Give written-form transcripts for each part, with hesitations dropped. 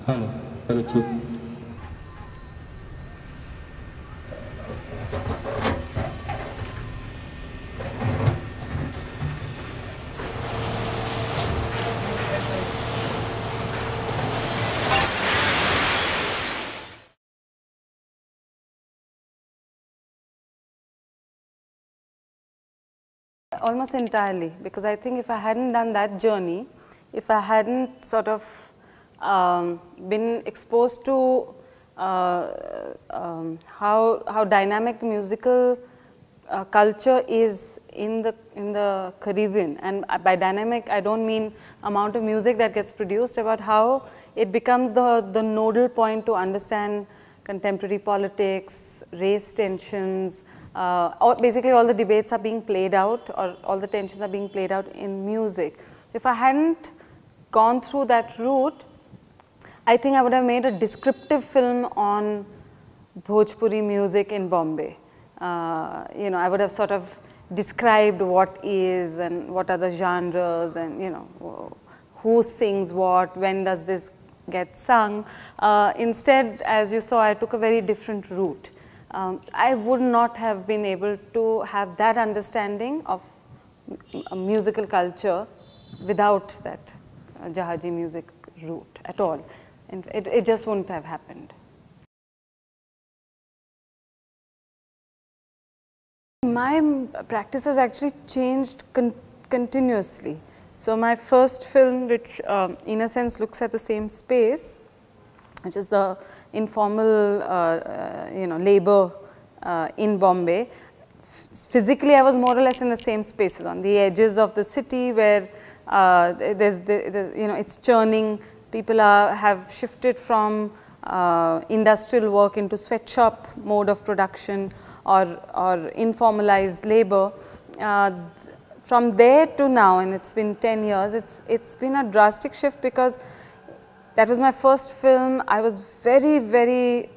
Hello, Parachi. Almost entirely, because I think if I hadn't done that journey, if I hadn't sort of been exposed to how dynamic the musical culture is in the Caribbean, and by dynamic I don't mean amount of music that gets produced, about how it becomes the nodal point to understand contemporary politics, race tensions. Basically all the debates are being played out, or all the tensions are being played out in music. If I hadn't gone through that route, I think I would have made a descriptive film on Bhojpuri music in Bombay. You know, I would have sort of described what is and what are the genres, and you know, who sings what, when does this get sung. Instead, as you saw, I took a very different route. I would not have been able to have that understanding of musical culture without that Jahaji music route at all. And it just wouldn't have happened. My practice has actually changed continuously. So my first film, which in a sense looks at the same space, which is the informal you know, labor in Bombay. Physically, I was more or less in the same spaces, on the edges of the city, where you know, it's churning. People have shifted from industrial work into sweatshop mode of production, or informalized labor. From there to now, and it's been 10 years, it's been a drastic shift, because that was my first film. I was very, very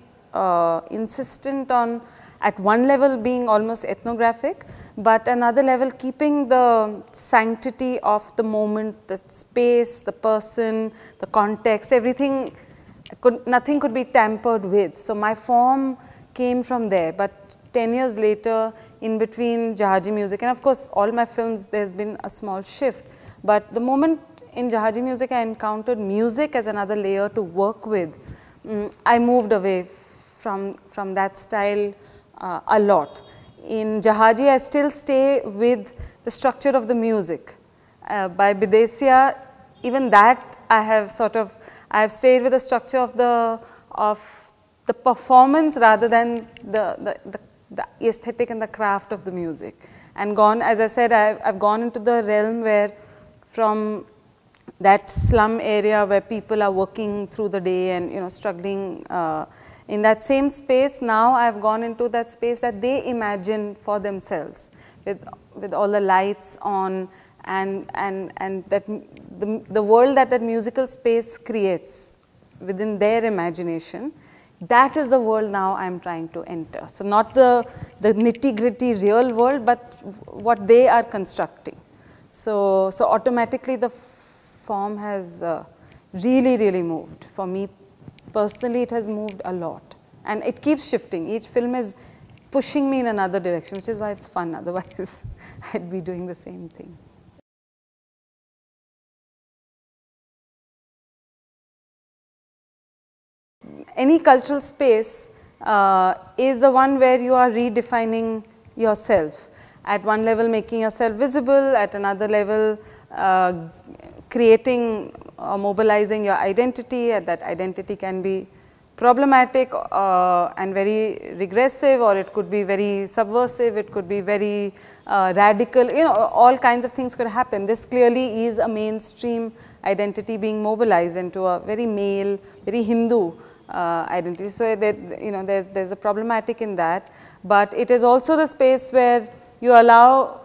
insistent on, at one level, being almost ethnographic, but another level keeping the sanctity of the moment, the space, the person, the context, everything, nothing could be tampered with. So my form came from there. But 10 years later, in between Jahaji music, and of course all my films, there's been a small shift, but the moment in Jahaji music I encountered music as another layer to work with, I moved away from that style a lot. In Jahaji, I still stay with the structure of the music. By Bidesia, even that I have stayed with the structure of the performance rather than the aesthetic and the craft of the music, and gone, as I said, I've gone into the realm where, from that slum area where people are working through the day and, you know, struggling in that same space, now I've gone into that space that they imagine for themselves, with all the lights on, and that the world that musical space creates within their imagination. That is the world now I'm trying to enter. So not the nitty-gritty real world, but what they are constructing. So automatically the form has really, really moved. For me personally, it has moved a lot. And it keeps shifting. Each film is pushing me in another direction, which is why it's fun. Otherwise, I'd be doing the same thing. Any cultural space is the one where you are redefining yourself. At one level, making yourself visible, at another level, creating or mobilizing your identity. That identity can be problematic and very regressive, or it could be very subversive, it could be very radical, you know, all kinds of things could happen. This clearly is a mainstream identity being mobilized into a very male, very Hindu identity. So that, you know, there's a problematic in that, but it is also the space where you allow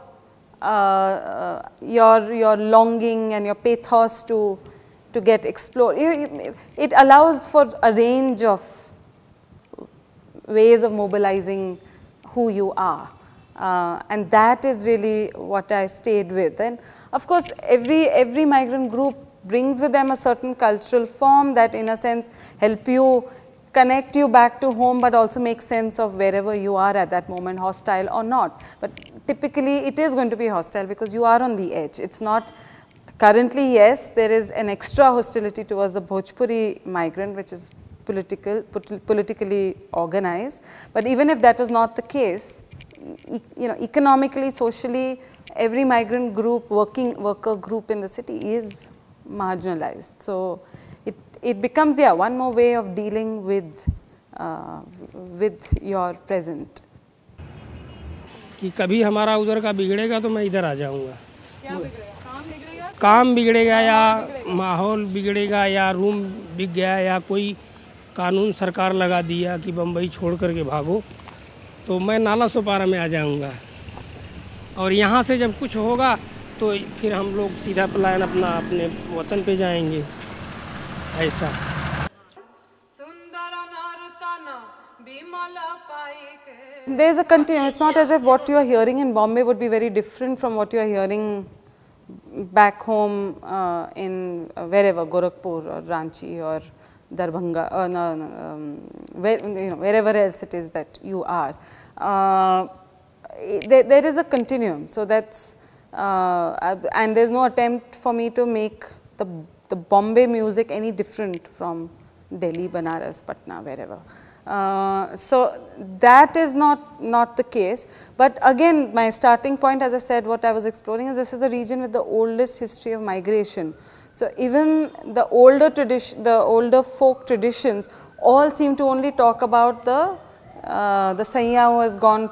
your longing and your pathos to get explored. It allows for a range of ways of mobilizing who you are, and that is really what I stayed with. And of course, every migrant group brings with them a certain cultural form that in a sense help you connect you back to home, but also make sense of wherever you are at that moment, hostile or not. But typically it is going to be hostile because you are on the edge. It's not currently, yes, there is an extra hostility towards the Bhojpuri migrant, which is politically organized. But even if that was not the case, you know, economically, socially, every migrant group, worker group in the city is marginalized. So it becomes, yeah, one more way of dealing with your present. कि कभी हमारा उधर का बिगड़ेगा तो मैं इधर आ जाऊंगा. क्या बिगड़ेगा? काम बिगड़ेगा या माहौल बिगड़ेगा या रूम बिक गया या कोई कानून सरकार लगा दिया कि बम्बई छोड़ करके भागो, तो मैं नाला सोपारा में आ जाऊंगा. और यहाँ से जब कुछ होगा तो फिर हम लोग सीधा पलायन अपने वतन पे जाएंगे. ऐसा. There's a continuum. It's not as if what you are hearing in Bombay would be very different from what you are hearing back home in wherever, Gorakhpur or Ranchi or Darbhanga, wherever else it is that you are. There is a continuum. So that's, and there's no attempt for me to make the Bombay music any different from Delhi, Banaras, Patna, wherever. So that is not the case. But again, my starting point, as I said, what I was exploring is this is a region with the oldest history of migration. So even the older tradition, the older folk traditions, all seem to only talk about the Saiya who has gone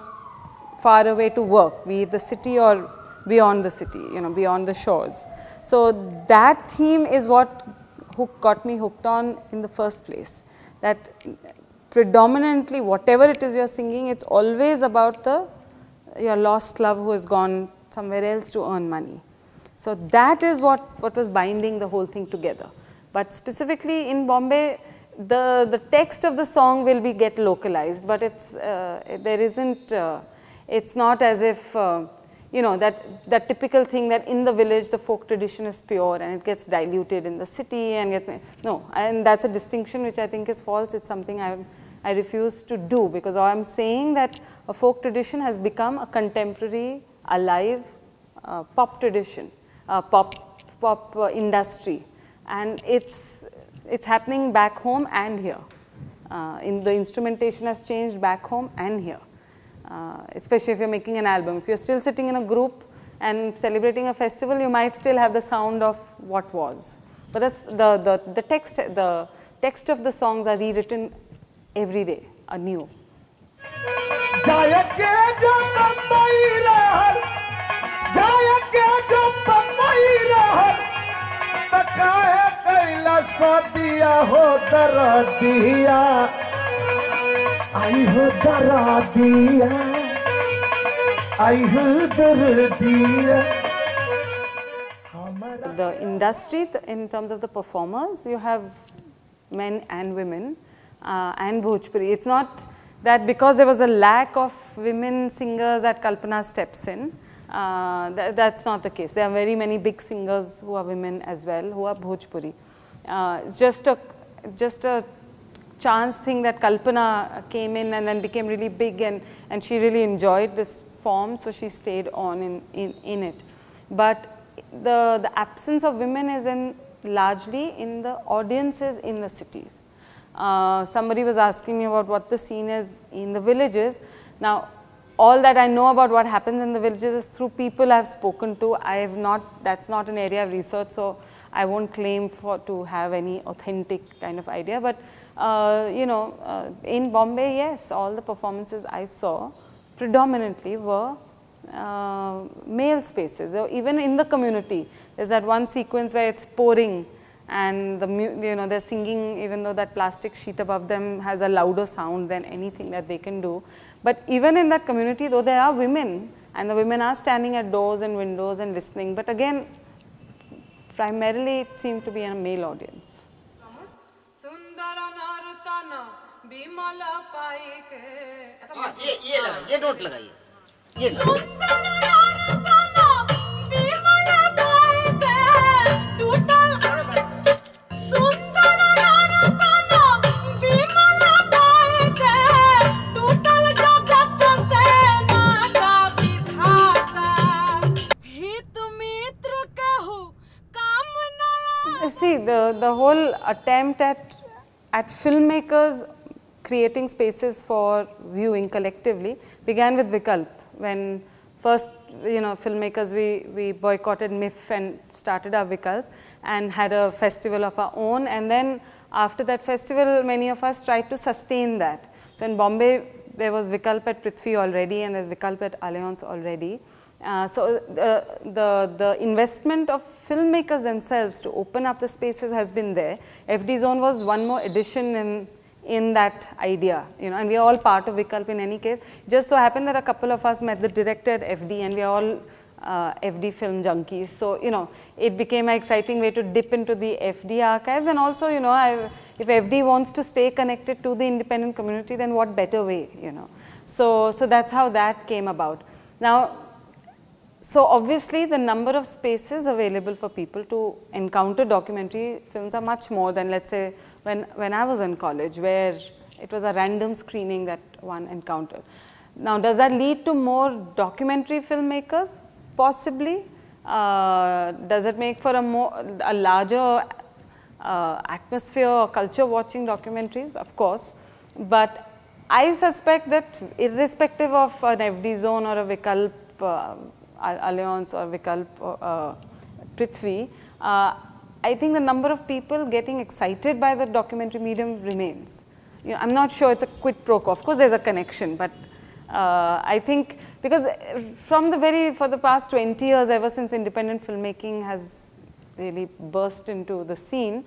far away to work, be it the city or beyond the city, you know, beyond the shores. So that theme is what got me hooked on in the first place. That predominantly, whatever it is you are singing, it's always about your lost love who has gone somewhere else to earn money. So that is what was binding the whole thing together. But specifically in Bombay, the text of the song will get localized, but it's there isn't. It's not as if you know, that typical thing that in the village the folk tradition is pure and it gets diluted in the city and gets, no, and that's a distinction which I think is false. It's something I refuse to do, because I'm saying that a folk tradition has become a contemporary, alive pop tradition, pop industry, and it's happening back home and here. The instrumentation has changed back home and here. Especially if you're making an album. If you're still sitting in a group and celebrating a festival, you might still have the sound of what was. But that's the text of the songs are rewritten every day, anew. The industry, in terms of the performers, you have men and women and Bhojpuri. It's not that because there was a lack of women singers that Kalpana steps in. That's not the case. There are very many big singers who are women as well, who are Bhojpuri. Just a chance thing that Kalpana came in and then became really big, and she really enjoyed this form, so she stayed on in it. But the absence of women is largely in the audiences in the cities. Somebody was asking me about what the scene is in the villages. Now, all that I know about what happens in the villages is through people I've spoken to. That's not an area of research, so I won't claim to have any authentic kind of idea. But you know, in Bombay, yes, all the performances I saw predominantly were male spaces. Even in the community, there's that one sequence where it's pouring and they're singing, even though that plastic sheet above them has a louder sound than anything that they can do. But even in that community, though, there are women, and the women are standing at doors and windows and listening. But again, primarily it seemed to be a male audience. ये note लगाइए, ये the whole attempt at filmmakers creating spaces for viewing collectively began with Vikalp. When first, filmmakers, we boycotted MIF and started our Vikalp and had a festival of our own. And then after that festival, many of us tried to sustain that. So in Bombay, there was Vikalp at Prithvi already, and there's Vikalp at Alliance already. So the investment of filmmakers themselves to open up the spaces has been there. FD Zone was one more addition in that idea, and we are all part of Vikalp in any case. Just so happened that a couple of us met the director at FD, and we are all FD film junkies. So, it became an exciting way to dip into the FD archives, and also, if FD wants to stay connected to the independent community, then what better way, So that's how that came about. Now, so obviously the number of spaces available for people to encounter documentary films are much more than, let's say, when I was in college, where it was a random screening that one encountered. Now, does that lead to more documentary filmmakers? Possibly. Does it make for a larger atmosphere or culture watching documentaries? Of course. But I suspect that irrespective of an FD Zone or a Vikalp Alliance or Vikalp Prithvi, I think the number of people getting excited by the documentary medium remains. I'm not sure it's a quid pro quo. Of course, there's a connection, but I think because for the past 20 years, ever since independent filmmaking has really burst into the scene,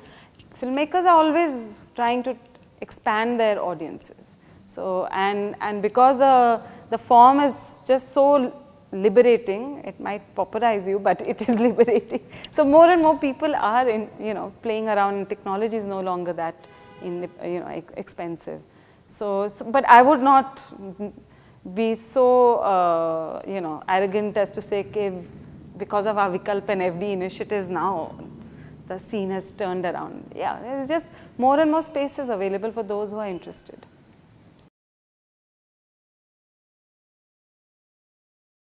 filmmakers are always trying to expand their audiences. So, and because the form is just so liberating, it might pauperize you, but it is liberating. So more and more people are playing around, and technology is no longer that expensive. So, but I would not be so arrogant as to say, okay, because of our Vikalp and FD initiatives now, the scene has turned around. Yeah, there's just more and more spaces available for those who are interested.